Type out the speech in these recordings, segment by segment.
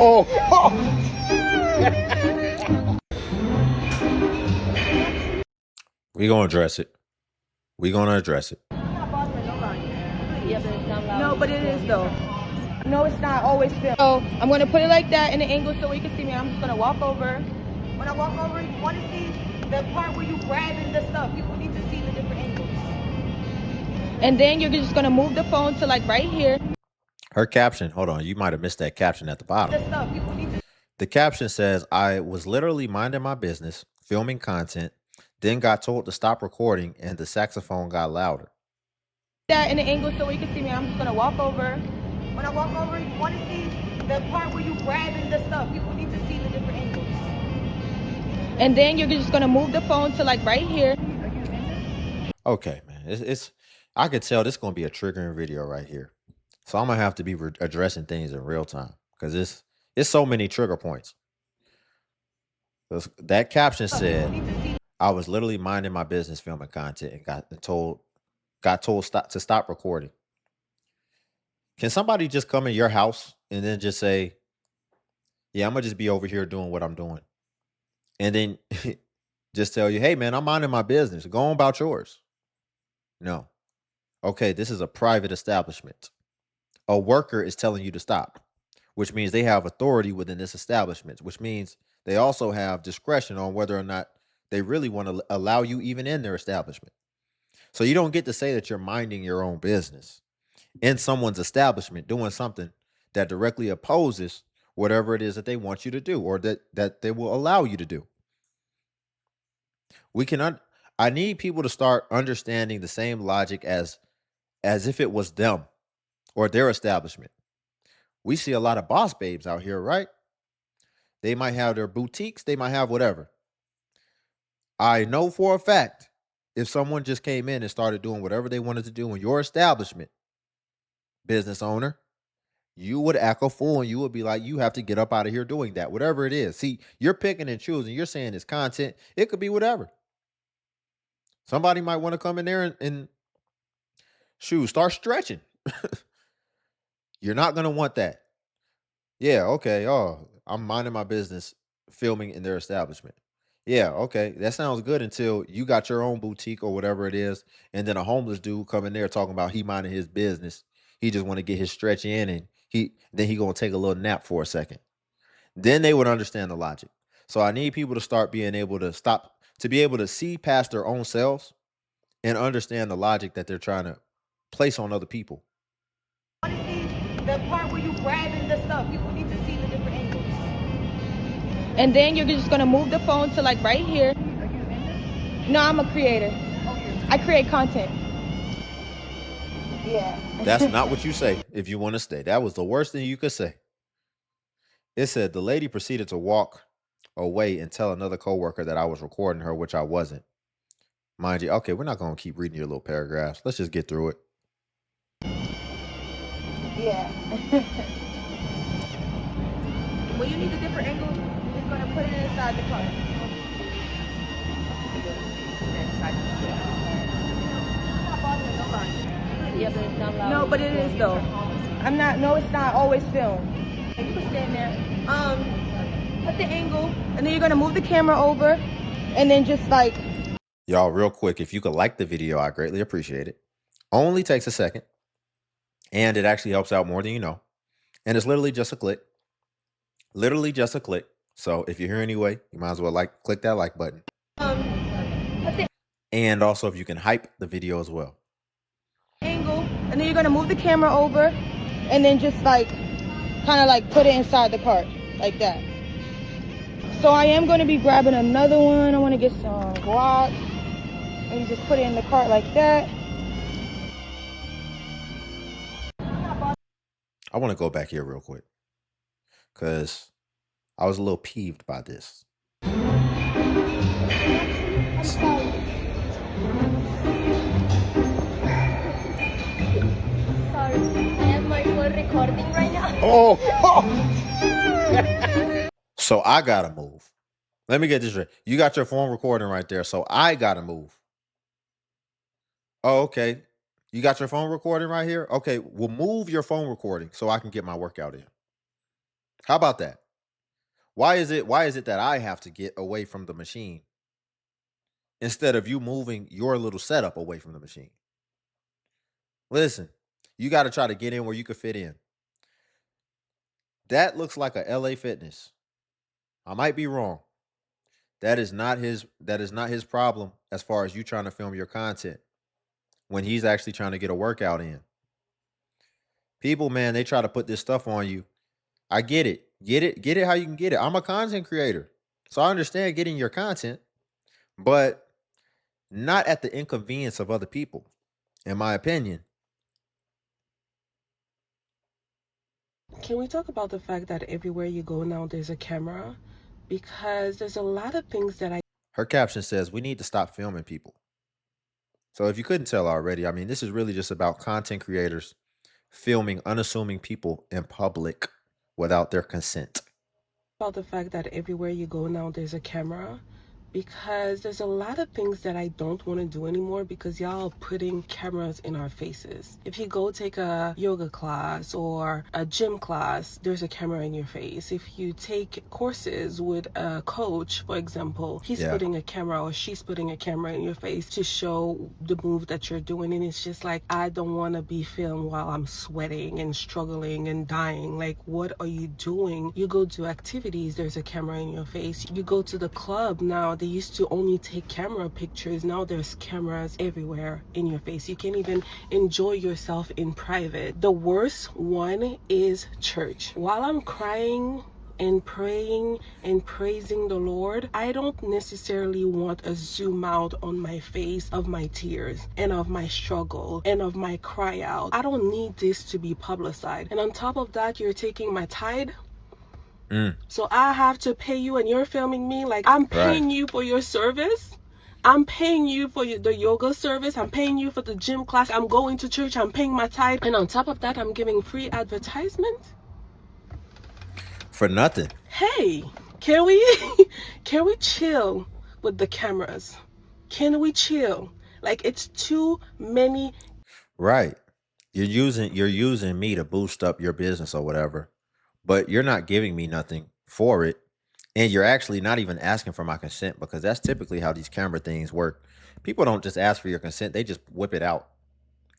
Oh, We gonna address it. We gonna address it. No, but it is though. No, it's not always film. So I'm gonna put it like that in the angle so you can see me. I'm just gonna walk over. When I walk over, you want to see the part where you grabbing the stuff. People need to see the different angles. And then you're just gonna move the phone to like right here. Her caption, hold on, you might have missed that caption at the bottom. The stuff. People need to The caption says, I was literally minding my business, filming content, then got told to stop recording and the saxophone got louder. that in the angle so you can see me. I'm just gonna walk over. When I walk over, you want to see the part where you grabbing the stuff. People need to see the different angles. And then you're just gonna move the phone to like right here. Okay, man. It's I could tell this is gonna be a triggering video right here. So I'm gonna have to be addressing things in real time because it's so many trigger points. That caption said, I was literally minding my business filming content and got told to stop recording. Can somebody just come in your house and then just say, yeah, I'm gonna just be over here doing what I'm doing. And then just tell you, hey man, I'm minding my business. Go on about yours. No. Okay, this is a private establishment. A worker is telling you to stop, which means they have authority within this establishment, which means they also have discretion on whether or not they really want to allow you even in their establishment. So you don't get to say that you're minding your own business in someone's establishment doing something that directly opposes whatever it is that they want you to do or that they will allow you to do. I need people to start understanding the same logic as if it was them or their establishment. We see a lot of boss babes out here, right? They might have their boutiques, they might have whatever. I know for a fact if someone just came in and started doing whatever they wanted to do in your establishment, business owner, you would act a fool and you would be like, you have to get up out of here doing that, whatever it is. See, you're picking and choosing. You're saying it's content. It could be whatever. Somebody might want to come in there and start stretching. You're not going to want that. Yeah, okay. Oh, I'm minding my business filming in their establishment. Yeah, okay. That sounds good until you got your own boutique or whatever it is, and then a homeless dude come in there talking about he minding his business. He just want to get his stretch in and he gonna take a little nap for a second. Then they would understand the logic. So I need people to start being able to be able to see past their own selves and understand the logic that they're trying to place on other people. The part where you grabbing the stuff. People need to see the different angles. And then you're just gonna move the phone to like right here. No, I'm a creator. I create content. Yeah. That's not what you say if you want to stay. That was the worst thing you could say. It said the lady proceeded to walk away and tell another coworker that I was recording her, which I wasn't. Mind you, okay, we're not going to keep reading your little paragraphs. Let's just get through it. Yeah. When you need a different angle, you're just gonna put it inside the car. No, but it is though. I'm not. No, it's not always film. You can stand there. Put the angle, and then you're gonna move the camera over, and then just like. Y'all, real quick, if you could like the video, I greatly appreciate it. Only takes a second, and it actually helps out more than you know. And it's literally just a click. Literally just a click. So if you're here anyway, you might as well click that like button. And also if you can hype the video as well. Angle, and then you're gonna move the camera over, and then just like, kind of like put it inside the cart, like that. So I am going to be grabbing another one. I want to get some guac. And you just put it in the cart like that. I want to go back here real quick because I was a little peeved by this. I'm sorry. Sorry, I have my phone recording right now. oh, So I got to move. Let me get this right. You got your phone recording right there. So I got to move. Oh, okay. You got your phone recording right here? Okay, well, move your phone recording so I can get my workout in. How about that? Why is it that I have to get away from the machine instead of you moving your little setup away from the machine? Listen, you got to try to get in where you could fit in. That looks like a LA Fitness. I might be wrong. That is not his problem as far as you trying to film your content when he's actually trying to get a workout in. People, man, they try to put this stuff on you. I get it. Get it how you can get it. I'm a content creator. So I understand getting your content, but not at the inconvenience of other people, in my opinion. Can we talk about the fact that everywhere you go now there's a camera? Because there's a lot of things that I Her caption says, "We need to stop filming people." So if you couldn't tell already, I mean, this is really just about content creators filming unassuming people in public without their consent. about the fact that everywhere you go now there's a camera, because there's a lot of things that I don't want to do anymore because y'all are putting cameras in our faces. If you go take a yoga class or a gym class, there's a camera in your face. If you take courses with a coach, for example, he's Yeah. putting a camera or she's putting a camera in your face to show the move that you're doing. And it's just like, I don't want to be filmed while I'm sweating and struggling and dying. Like, what are you doing? You go to activities, there's a camera in your face. You go to the club now, they used to only take camera pictures. Now there's cameras everywhere in your face. You can't even enjoy yourself in private. The worst one is church. While I'm crying and praying and praising the Lord, I don't necessarily want a zoom out on my face of my tears and of my struggle and of my cry out. I don't need this to be publicized. And on top of that, you're taking my tithe. Mm, So I have to pay you and you're filming me. Like, I'm right. paying you for your service. I'm paying you for the yoga service. I'm paying you for the gym class. I'm going to church. I'm paying my tithe. And on top of that, I'm giving free advertisement. For nothing. Hey, can we can we chill with the cameras? Can we chill? Like, it's too many. Right. You're using me to boost up your business or whatever, but you're not giving me nothing for it. And you're actually not even asking for my consent because that's typically how these camera things work. People don't just ask for your consent, they just whip it out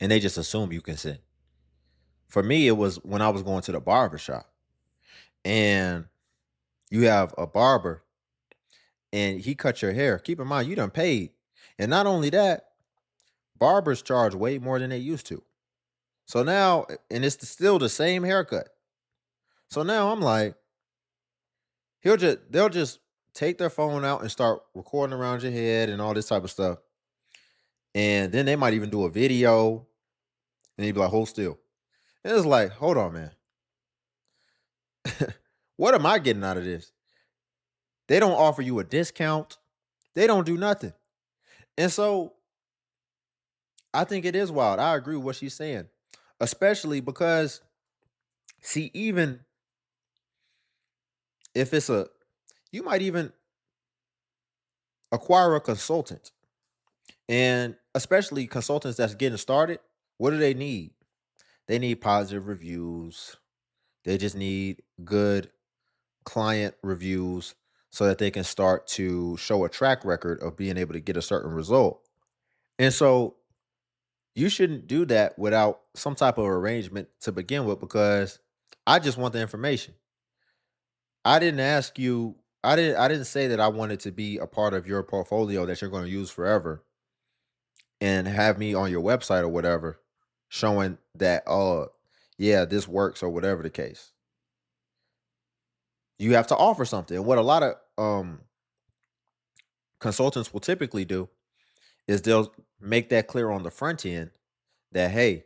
and they just assume you consent. For me, it was when I was going to the barber shop and you have a barber and he cut your hair. Keep in mind, you done paid. And not only that, barbers charge way more than they used to. So now, and it's still the same haircut. So now I'm like, they'll just take their phone out and start recording around your head and all this type of stuff. And then they might even do a video and they'd be like, hold still. And it's like, hold on, man. What am I getting out of this? They don't offer you a discount. They don't do nothing. And so I think it is wild. I agree with what she's saying. Especially because, see, even if it's you might even acquire a consultant. And especially consultants that's getting started, what do they need? They need positive reviews. They just need good client reviews so that they can start to show a track record of being able to get a certain result. And so you shouldn't do that without some type of arrangement to begin with because I just want the information. I didn't ask you I didn't say that I wanted to be a part of your portfolio that you're going to use forever and have me on your website or whatever showing that oh yeah, this works or whatever the case. You have to offer something. And what a lot of consultants will typically do is they'll make that clear on the front end that hey,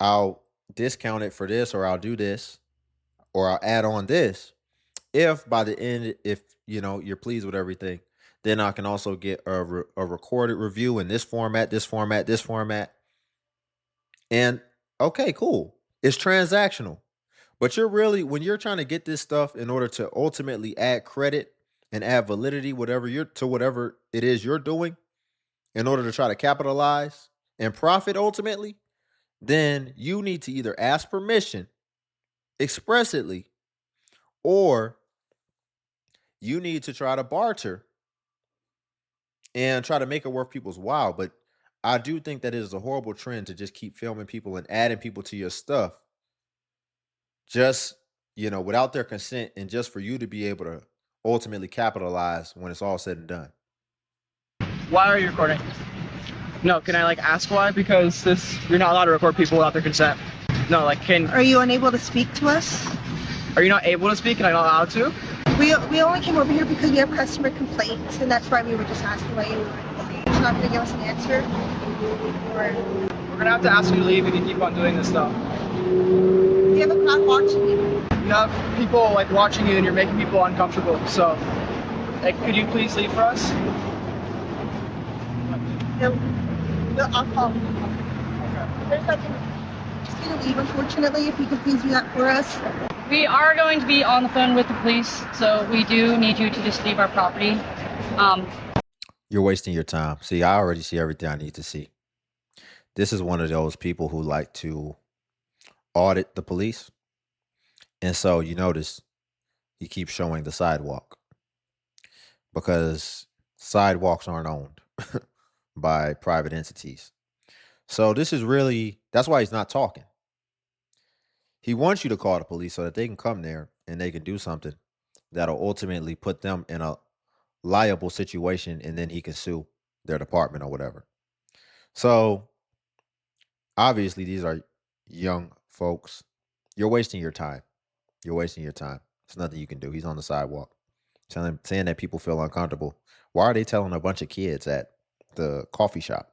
I'll discount it for this or I'll do this or I'll add on this. If by the end, if you're pleased with everything, then I can also get a recorded review in this format, this format, this format. And okay, cool. It's transactional. But you're really when you're trying to get this stuff in order to ultimately add credit and add validity, whatever it is you're doing, in order to try to capitalize and profit ultimately, then you need to either ask permission expressly, or you need to try to barter and try to make it worth people's while. But I do think that it is a horrible trend to just keep filming people and adding people to your stuff just, without their consent and just for you to be able to ultimately capitalize when it's all said and done. Why are you recording? No, can I ask why? Because you're not allowed to record people without their consent. No, Are you unable to speak to us? are you not able to speak and I'm not allowed to? We only came over here because we have customer complaints, and that's why we were just asking why you were not going to give us an answer. We're gonna have to ask you to leave if you keep on doing this stuff. We have a crowd watching you. You have people watching you and you're making people uncomfortable. So, could you please leave for us? I'll call. There's nothing. Just going to leave, unfortunately. If you could please do that for us. We are going to be on the phone with the police, so we do need you to just leave our property. You're wasting your time. See, I already see everything I need to see. This is one of those people who like to audit the police. And so you notice he keeps showing the sidewalk because sidewalks aren't owned by private entities. So that's why he's not talking. He wants you to call the police so that they can come there and they can do something that'll ultimately put them in a liable situation, and then he can sue their department or whatever. So obviously these are young folks. You're wasting your time. You're wasting your time. There's nothing you can do. He's on the sidewalk saying that people feel uncomfortable. Why are they telling a bunch of kids at the coffee shop?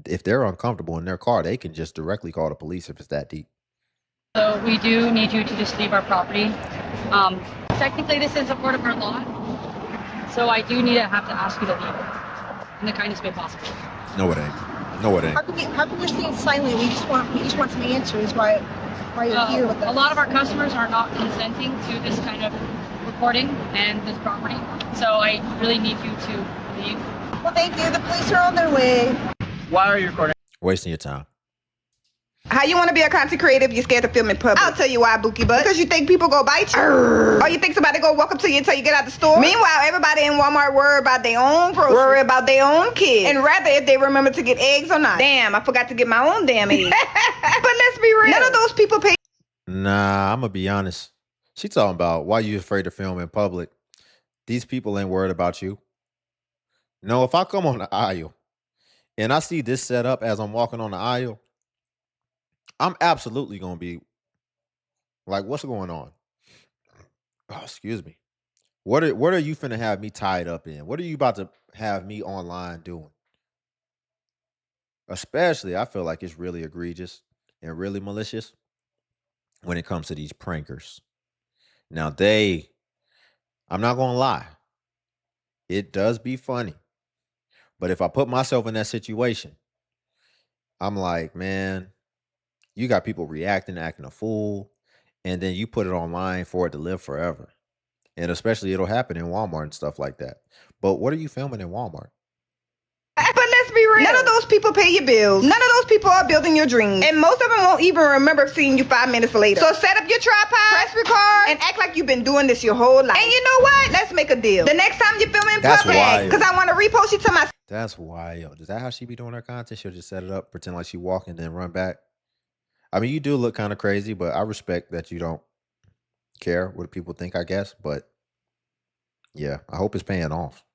If they're uncomfortable in their car, they can just directly call the police if it's that deep. So we do need you to just leave our property. Technically, this is a part of our lot, so I do have to ask you to leave in the kindest way possible. No, it ain't. No, it ain't. How can we stay silent? We just want some answers. Why you're here with us? A lot of our customers are not consenting to this kind of recording and this property, so I really need you to leave. Well, thank you. The police are on their way. Why are you recording? Wasting your time. How you want to be a content creator if you're scared to film in public? I'll tell you why, Bookie Butt. Because you think people go bite you? Or you think somebody go walk up to you until you get out the store? Meanwhile, everybody in Walmart worry about their own groceries, worry about their own kids, and rather if they remember to get eggs or not. Damn, I forgot to get my own damn eggs. But let's be real. None of those people pay. Nah, I'm going to be honest. She talking about why you afraid to film in public. These people ain't worried about you. No, if I come on the aisle and I see this set up as I'm walking on the aisle, I'm absolutely going to be like, what's going on? Oh, excuse me. What are you finna have me tied up in? What are you about to have me online doing? Especially, I feel like it's really egregious and really malicious when it comes to these prankers. Now, I'm not going to lie. It does be funny. But if I put myself in that situation, I'm like, man, you got people reacting, acting a fool, and then you put it online for it to live forever. And especially it'll happen in Walmart and stuff like that. But what are you filming in Walmart? But let's be real. None of those people pay your bills. None of those people are building your dreams. And most of them won't even remember seeing you 5 minutes later. So set up your tripod, press record, and act like you've been doing this your whole life. And you know what? Let's make a deal. The next time you film in public, because I want to repost you to my... That's wild. Is that how she be doing her content? She'll just set it up, pretend like she walking, then run back. I mean, you do look kind of crazy, but I respect that you don't care what people think, I guess. But yeah, I hope it's paying off.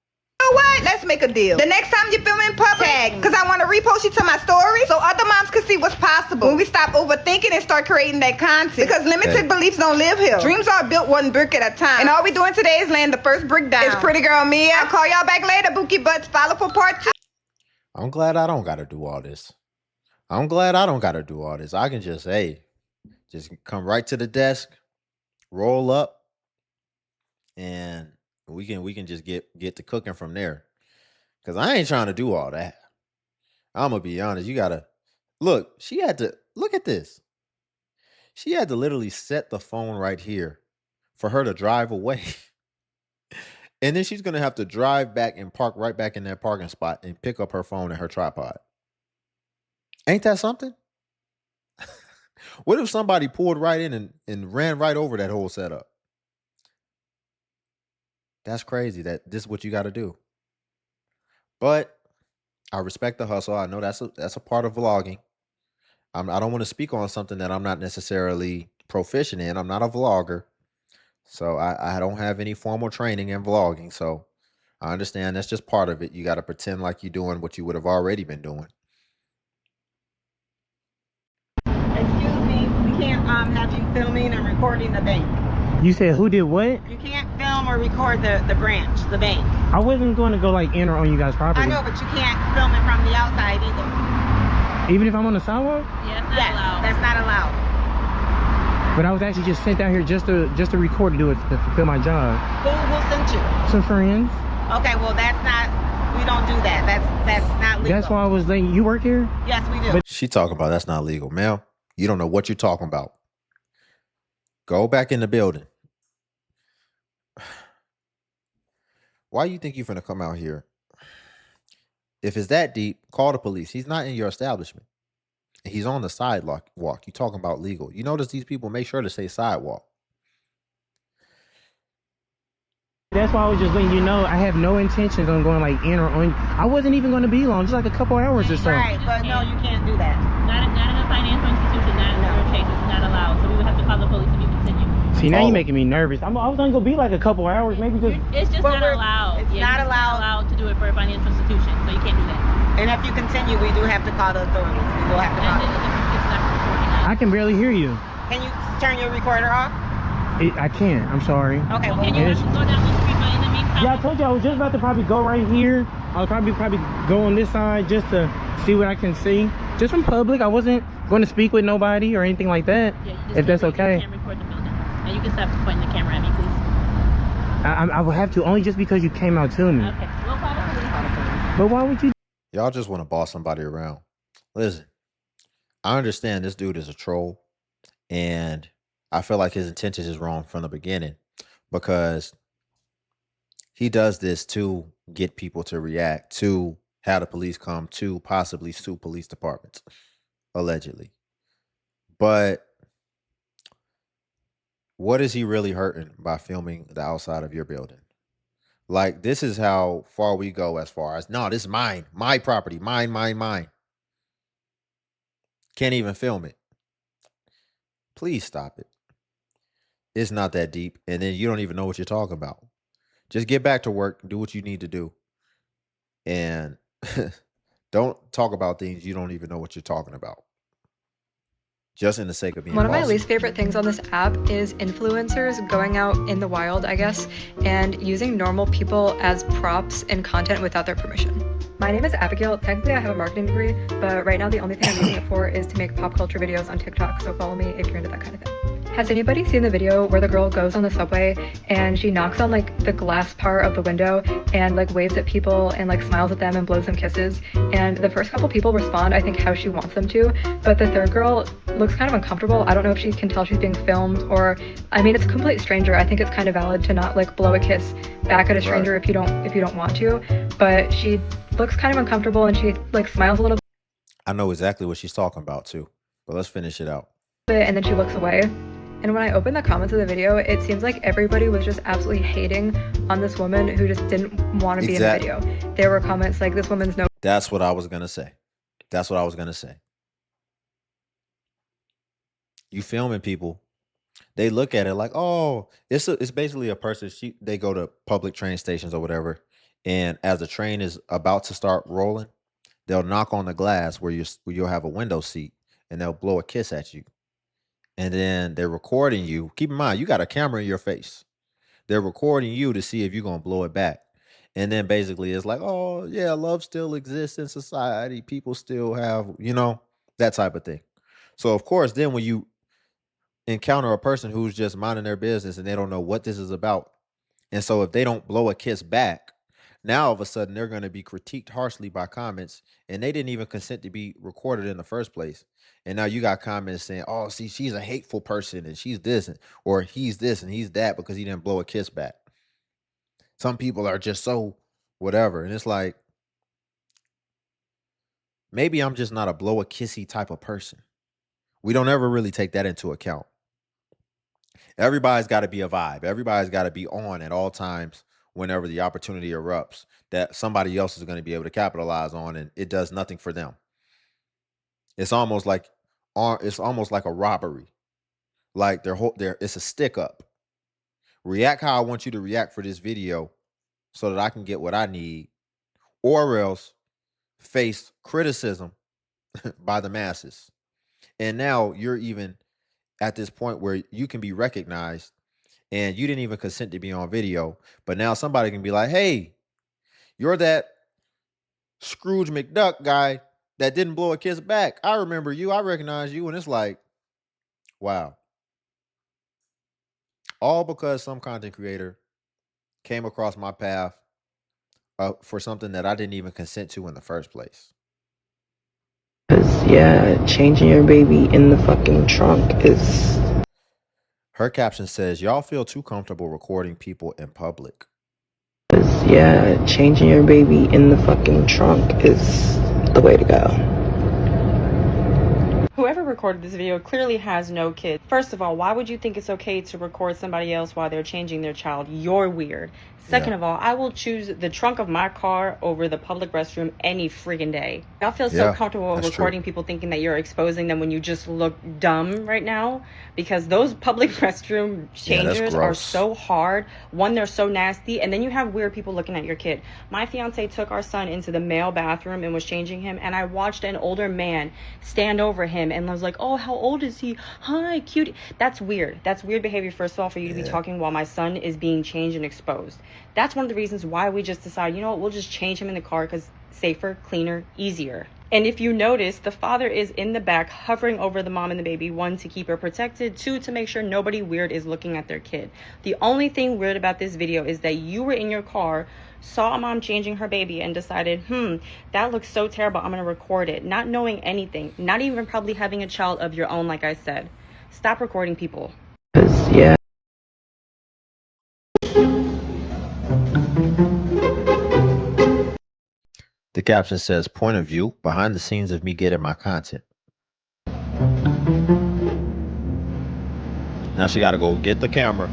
You know what? Let's make a deal. The next time you film in public, because I want to repost you to my story so other moms can see what's possible when we stop overthinking and start creating that content. Because limited beliefs don't live here. Dreams are built one brick at a time. And all we doing today is laying the first brick down. It's pretty girl Mia. I'll call y'all back later, Bookie Butts. Follow for part 2. I'm glad I don't got to do all this. I can just come right to the desk, roll up, and we can just get to cooking from there. Cause I ain't trying to do all that. I'm gonna be honest. You gotta look. She had to look at this. She had to literally set the phone right here for her to drive away. And then she's gonna have to drive back and park right back in that parking spot and pick up her phone and her tripod. Ain't that something? What if somebody pulled right in and ran right over that whole setup? That's crazy that this is what you got to do. But I respect the hustle. I know that's a part of vlogging. I don't want to speak on something that I'm not necessarily proficient in. I'm not a vlogger. So I don't have any formal training in vlogging. So I understand that's just part of it. You got to pretend like you're doing what you would have already been doing. Excuse me, we can't have you filming and recording the bank. You said who did what? You can't film or record the branch, the bank. I wasn't going to go like enter on you guys' property. I know, but you can't film it from the outside either. Even if I'm on the sidewalk? Yeah, that's not allowed. But I was actually just sent down here just to record to do it to fulfill my job. Who sent you? Some friends. Okay, well that's not. We don't do that. That's not legal. That's why I was late. You work here? Yes, we do. She talking about that's not legal, ma'am. You don't know what you're talking about. Go back in the building. Why you think you're finna come out here? If it's that deep, call the police. He's not in your establishment. He's on the sidewalk. You talking about legal. You notice these people make sure to say sidewalk. That's why I was just letting you know I have no intentions on going like in or on. I wasn't even going to be long, just like a couple hours or so. Right, but no, you can't do that. Not in a financial institution, not in your chain. It's not allowed. So we would have to call the police if you continue. See, now you're making me nervous. I was going to go be like a couple hours, maybe just. It's just not allowed. It's not allowed to do it for a financial institution, so you can't do that. And if you continue, we do have to call the authorities. We will have to call them. It's not recording. I can barely hear you. Can you turn your recorder off? I can't. I'm sorry. Okay, well, Can you go down the street, but in the meantime? Yeah, I told you I was just about to probably go right here. I'll probably go on this side just to see what I can see. Just from public. I wasn't going to speak with nobody or anything like that. Yeah, if that's okay. You can't record the building. And you can stop pointing the camera at me, please. I will have to, only just because you came out to me. Okay, we'll call the police. But why would you? Y'all just want to boss somebody around. Listen, I understand this dude is a troll, and I feel like his intentions is wrong from the beginning because he does this to get people to react, to have the police come, to possibly sue police departments, allegedly. But what is he really hurting by filming the outside of your building? Like, this is how far we go as far as, no, this is mine, my property, mine. Can't even film it. Please stop it. It's not that deep. And then you don't even know what you're talking about. Just get back to work, do what you need to do. And don't talk about things you don't even know what you're talking about. Just in the sake of being One of my bossy. least favorite things on this app is influencers going out in the wild, I guess, and using normal people as props in content without their permission. My name is Abigail. Technically, I have a marketing degree, but right now the only thing I'm using it for is to make pop culture videos on TikTok, so follow me if you're into that kind of thing. Has anybody seen the video where the girl goes on the subway and she knocks on like the glass part of the window and like waves at people and like smiles at them and blows them kisses? And the first couple people respond, I think, how she wants them to, but the third girl looks kind of uncomfortable. I don't know if she can tell she's being filmed or, I mean, it's a complete stranger. I think it's kind of valid to not like blow a kiss back at a stranger if you don't want to, but she looks kind of uncomfortable and she like smiles a little I know exactly what she's talking about too, but let's finish it out. bit and then she looks away. And when I opened the comments of the video, it seems like everybody was just absolutely hating on this woman who just didn't want to be in the video. There were comments like, this woman's no. That's what I was going to say. You filming people, they look at it like, oh, it's basically a person. They go to public train stations or whatever, and as the train is about to start rolling, they'll knock on the glass where you'll have a window seat, and they'll blow a kiss at you. And then they're recording you. Keep in mind, you got a camera in your face. They're recording you to see if you're going to blow it back. And then basically it's like, oh, yeah, love still exists in society. People still have, that type of thing. So, of course, then when you encounter a person who's just minding their business and they don't know what this is about, and so if they don't blow a kiss back, now all of a sudden they're going to be critiqued harshly by comments, and they didn't even consent to be recorded in the first place. And now you got comments saying, oh, see, she's a hateful person and she's this, or he's this and he's that because he didn't blow a kiss back. Some people are just so whatever. And it's like, maybe I'm just not a blow a kissy type of person. We don't ever really take that into account. Everybody's got to be a vibe. Everybody's got to be on at all times whenever the opportunity erupts that somebody else is going to be able to capitalize on, and it does nothing for them. It's almost like a robbery. Like it's a stick up. React how I want you to react for this video so that I can get what I need, or else face criticism by the masses. And now you're even at this point where you can be recognized and you didn't even consent to be on video, but now somebody can be like, hey, you're that Scrooge McDuck guy that didn't blow a kiss back. I remember you. I recognize you. And it's like, wow. All because some content creator came across my path for something that I didn't even consent to in the first place. Yeah, changing your baby in the fucking trunk is... Her caption says, y'all feel too comfortable recording people in public. Yeah, changing your baby in the fucking trunk is the way to go. Whoever recorded this video clearly has no kids. First of all, why would you think it's okay to record somebody else while they're changing their child? You're weird. Second of all, I will choose the trunk of my car over the public restroom any friggin' day. Y'all feel so comfortable recording people thinking that you're exposing them when you just look dumb right now, because those public restroom changers are so hard. One, they're so nasty, and then you have weird people looking at your kid. My fiance took our son into the male bathroom and was changing him, and I watched an older man stand over him and was like, oh, how old is he? Hi, cutie. That's weird. That's weird behavior, first of all, for you to be talking while my son is being changed and exposed. That's one of the reasons why we just decided, you know what, we'll just change him in the car, because safer, cleaner, easier. And if you notice, the father is in the back hovering over the mom and the baby, one, to keep her protected, two, to make sure nobody weird is looking at their kid. The only thing weird about this video is that you were in your car, saw a mom changing her baby, and decided, that looks so terrible, I'm going to record it. Not knowing anything, not even probably having a child of your own, like I said. Stop recording people. Yeah. The caption says, point of view, behind the scenes of me getting my content. Now she got to go get the camera.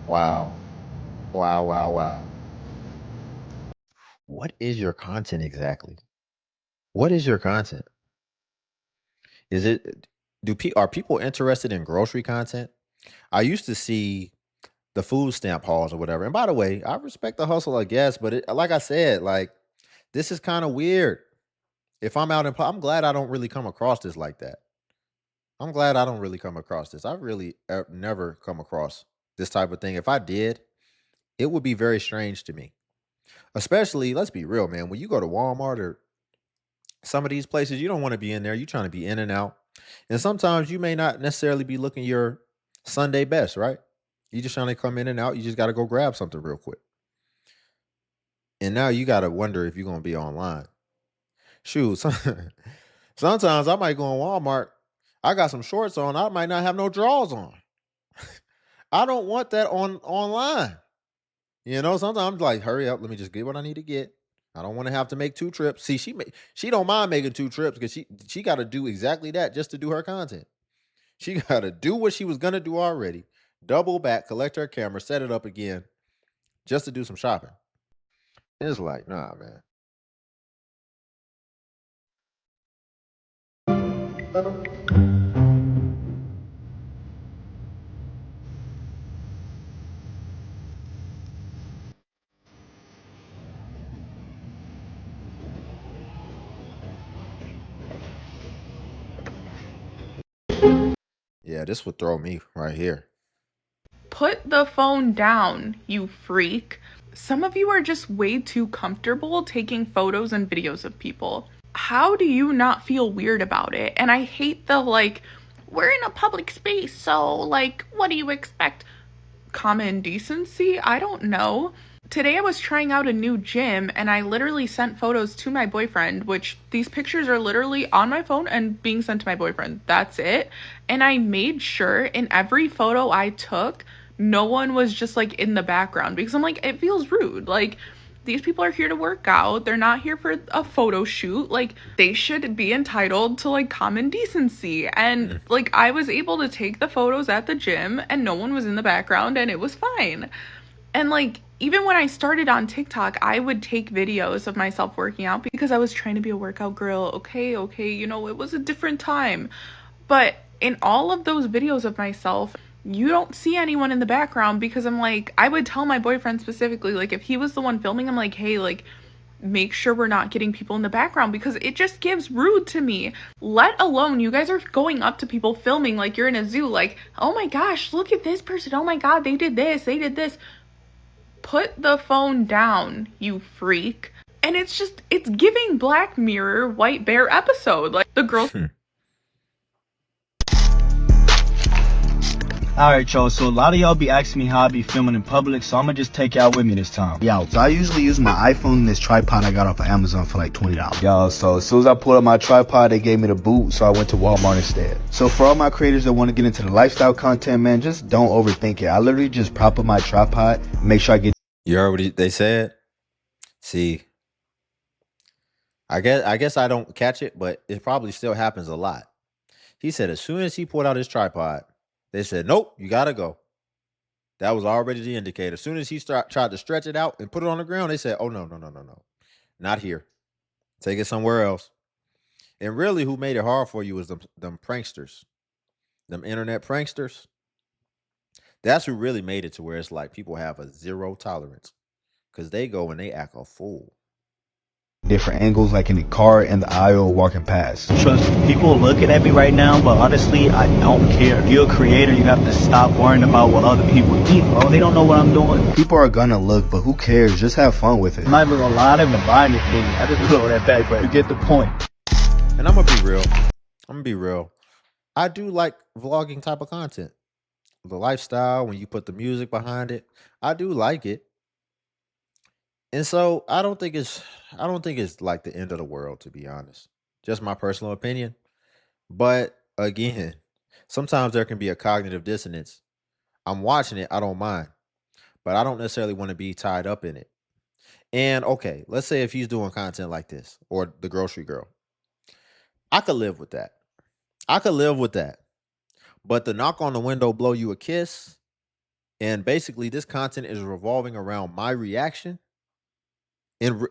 Wow. Wow, wow, wow. What is your content exactly? What is your content? Is it are people interested in grocery content? I used to see the food stamp hauls or whatever. And by the way, I respect the hustle, I guess, but like I said, like this is kind of weird. If I'm out I'm glad I don't really come across this like that. I'm glad I don't really come across this. I've really never come across this type of thing. If I did, it would be very strange to me. Especially, let's be real, man. When you go to Walmart or some of these places, you don't want to be in there. You're trying to be in and out. And sometimes you may not necessarily be looking your Sunday best, right? You just trying to come in and out. You just got to go grab something real quick. And now you got to wonder if you're going to be online. Shoot, sometimes I might go on Walmart. I got some shorts on. I might not have no drawers on. I don't want that online. You know, sometimes I'm like, hurry up. Let me just get what I need to get. I don't want to have to make 2 trips. See, she don't mind making 2 trips because she got to do exactly that just to do her content. She got to do what she was going to do already. Double back, collect her camera, set it up again just to do some shopping. It's like, nah, man. Yeah, this would throw me right here. Put the phone down, you freak. Some of you are just way too comfortable taking photos and videos of people. How do you not feel weird about it? And I hate the like, we're in a public space, so like, what do you expect? Common decency? I don't know. Today I was trying out a new gym and I literally sent photos to my boyfriend, which these pictures are literally on my phone and being sent to my boyfriend. That's it. And I made sure in every photo I took, no one was just like in the background because I'm like, it feels rude. Like, these people are here to work out. They're not here for a photo shoot. Like, they should be entitled to like common decency. And like, I was able to take the photos at the gym and no one was in the background and it was fine. And like, even when I started on TikTok, I would take videos of myself working out because I was trying to be a workout girl. Okay, you know, it was a different time. But in all of those videos of myself, you don't see anyone in the background because I'm like, I would tell my boyfriend specifically, like, if he was the one filming, I'm like, hey, like, make sure we're not getting people in the background because it just gives rude to me. Let alone you guys are going up to people filming like you're in a zoo, like, oh my gosh, look at this person. Oh my God, they did this, they did this. Put the phone down, you freak. And it's just, it's giving Black Mirror White Bear episode. Like, the girls. Alright, y'all, so a lot of y'all be asking me how I be filming in public, so I'm gonna just take y'all with me this time. Yo, so I usually use my iPhone and this tripod I got off of Amazon for like $20. Yo, so as soon as I pulled up my tripod, they gave me the boot, so I went to Walmart instead. So for all my creators that want to get into the lifestyle content, man, just don't overthink it. I literally just prop up my tripod, make sure I get... You heard what they said? See, I guess I don't catch it, but it probably still happens a lot. He said as soon as he pulled out his tripod, they said, nope, you got to go. That was already the indicator. As soon as he tried to stretch it out and put it on the ground, they said, oh, no. Not here. Take it somewhere else. And really, who made it hard for you was them pranksters, them internet pranksters. That's who really made it to where it's like people have a zero tolerance because they go and they act a fool. Different angles, like in the car and the aisle walking past. Trust me, people looking at me right now, but honestly, I don't care. If you're a creator, you have to stop worrying about what other people think, bro. They don't know what I'm doing. People are gonna look, but who cares? Just have fun with it. I'm not even gonna lie, I didn't even buy anything. I just put on that back, but you get the point. And I'm gonna be real. I do like vlogging type of content. The lifestyle, when you put the music behind it, I do like it. And so I don't think it's like the end of the world, to be honest. Just my personal opinion. But again, sometimes there can be a cognitive dissonance. I'm watching it, I don't mind, but I don't necessarily want to be tied up in it. And okay, let's say if he's doing content like this or the grocery girl, I could live with that. But the knock on the window, blow you a kiss, and basically this content is revolving around my reaction and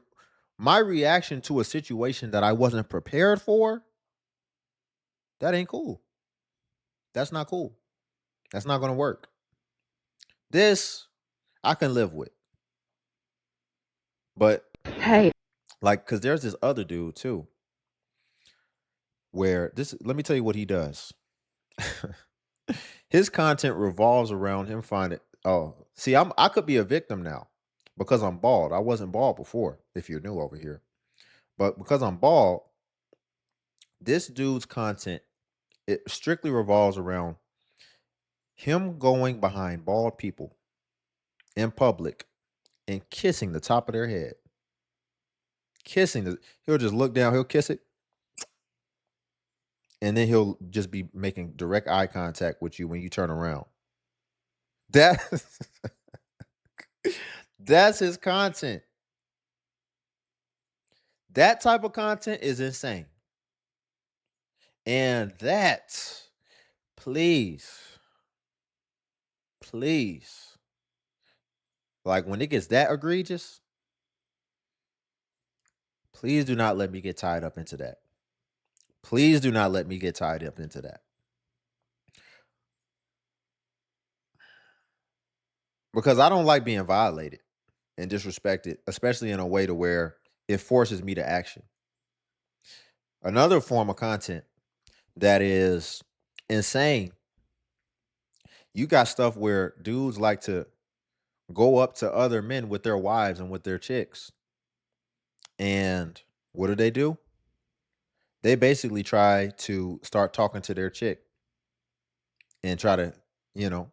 my reaction to a situation that I wasn't prepared for. That ain't cool. That's not cool. That's not going to work. This I can live with. But Hey, like, cause there's this other dude too, where let me tell you what he does. His content revolves around him finding, oh, see, I could be a victim now because I'm bald. I wasn't bald before, if you're new over here. But because I'm bald, this dude's content, it strictly revolves around him going behind bald people in public and kissing the top of their head. He'll just look down, he'll kiss it, and then he'll just be making direct eye contact with you when you turn around. That's that's his content. That type of content is insane. And that, please, like when it gets that egregious, please do not let me get tied up into that. Please do not let me get tied up into that. Because I don't like being violated and disrespected, especially in a way to where it forces me to action. Another form of content that is insane You got stuff where dudes like to go up to other men with their wives and with their chicks. And what do? They basically try to start talking to their chick and try to, you know,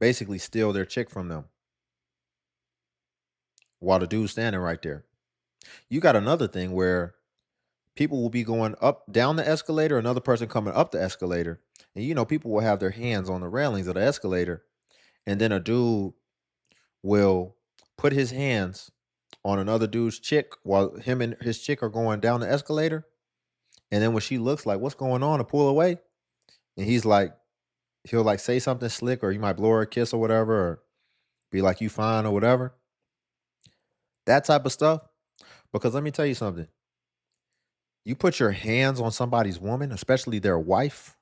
basically steal their chick from them while the dude's standing right there. You got another thing where people will be going up down the escalator, another person coming up the escalator, and people will have their hands on the railings of the escalator, and then a dude will put his hands on another dude's chick while him and his chick are going down the escalator. And then when she looks like, what's going on, to pull away, and he'll like say something slick, or he might blow her a kiss or whatever, or be like, you fine or whatever. That type of stuff. Because let me tell you something. You put your hands on somebody's woman, especially their wife,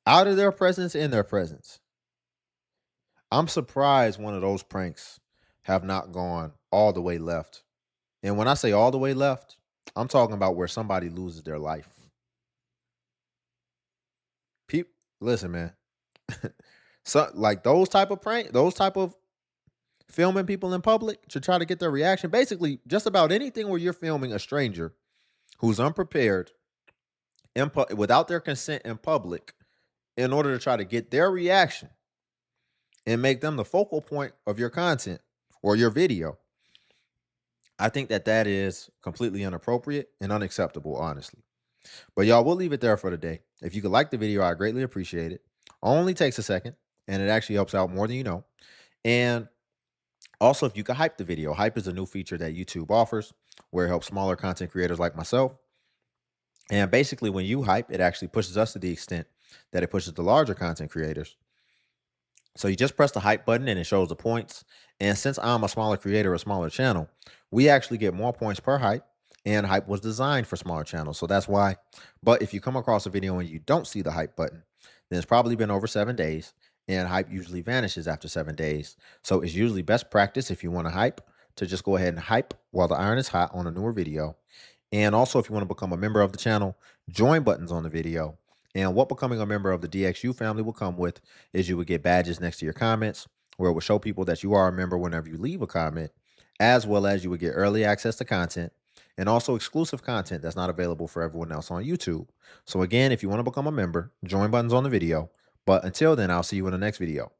out of their presence, in their presence. I'm surprised one of those pranks have not gone all the way left. And when I say all the way left, I'm talking about where somebody loses their life. Listen, man. So like those type of filming people in public to try to get their reaction. Basically, just about anything where you're filming a stranger who's unprepared without their consent in public in order to try to get their reaction and make them the focal point of your content or your video. I think that is completely inappropriate and unacceptable, honestly. But y'all, we'll leave it there for today. If you could like the video, I greatly appreciate it. Only takes a second, and it actually helps out more than you know. And also, if you could hype the video, hype is a new feature that YouTube offers where it helps smaller content creators like myself. And basically, when you hype, it actually pushes us to the extent that it pushes the larger content creators. So you just press the hype button and it shows the points. And since I'm a smaller creator, a smaller channel, we actually get more points per hype. And hype was designed for smaller channels. So that's why. But if you come across a video and you don't see the hype button, then it's probably been over 7 days. And hype usually vanishes after 7 days. So it's usually best practice, if you want to hype, to just go ahead and hype while the iron is hot on a newer video. And also, if you want to become a member of the channel, join buttons on the video. And what becoming a member of the DXU family will come with is you would get badges next to your comments, where it will show people that you are a member whenever you leave a comment, as well as you would get early access to content and also exclusive content that's not available for everyone else on YouTube. So again, if you want to become a member, join buttons on the video. But until then, I'll see you in the next video.